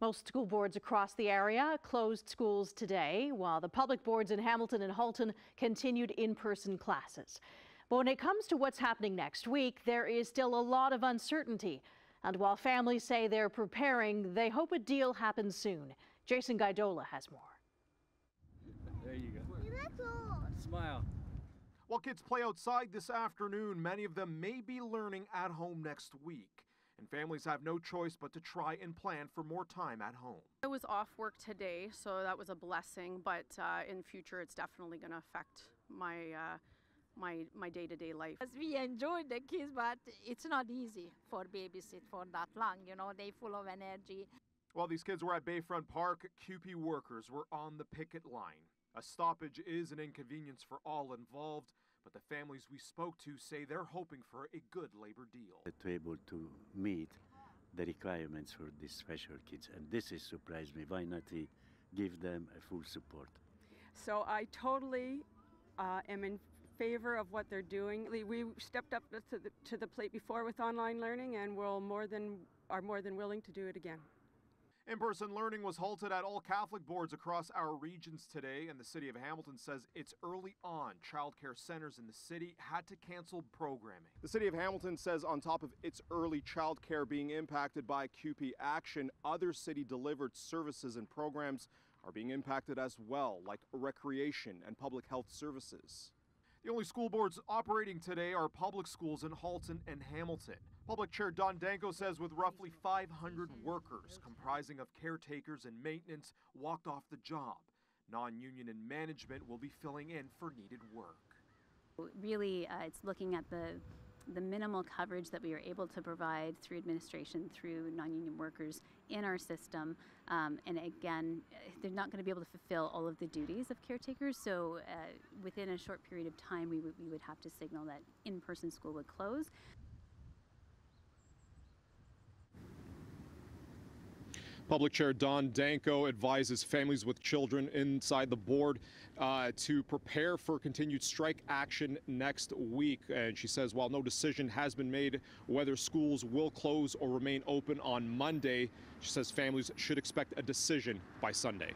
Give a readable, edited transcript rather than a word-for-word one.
Most school boards across the area closed schools today, while the public boards in Hamilton and Halton continued in-person classes. But when it comes to what's happening next week, there is still a lot of uncertainty. And while families say they're preparing, they hope a deal happens soon. Jason Gaidola has more. There you go. Smile. While kids play outside this afternoon, many of them may be learning at home next week. And families have no choice but to try and plan for more time at home. I was off work today, so that was a blessing, but in future it's definitely going to affect my my day-to-day life. We enjoyed the kids, but it's not easy for babysit for that long. You know, they're full of energy. While these kids were at Bayfront Park, CUPE workers were on the picket line. A stoppage is an inconvenience for all involved, but the families we spoke to say they're hoping for a good labor deal. To be able to meet the requirements for these special kids, and this has surprised me. Why not give them a full support? So I totally am in favor of what they're doing. We stepped up to the plate before with online learning, and are more than willing to do it again. In-person learning was halted at all Catholic boards across our regions today, and the city of Hamilton says it's early on. Childcare centers in the city had to cancel programming. The city of Hamilton says on top of its early childcare being impacted by CUPE action, other city-delivered services and programs are being impacted as well, like recreation and public health services. The only school boards operating today are public schools in Halton and Hamilton. Public Chair Don Danko says with roughly 500 workers comprising of caretakers and maintenance walked off the job, non-union and management will be filling in for needed work. Really, it's looking at the minimal coverage that we are able to provide through administration, through non-union workers in our system. And again, they're not going to be able to fulfill all of the duties of caretakers. So within a short period of time, we would have to signal that in-person school would close. Public Chair Don Danko advises families with children inside the board to prepare for continued strike action next week. And she says while no decision has been made whether schools will close or remain open on Monday, she says families should expect a decision by Sunday.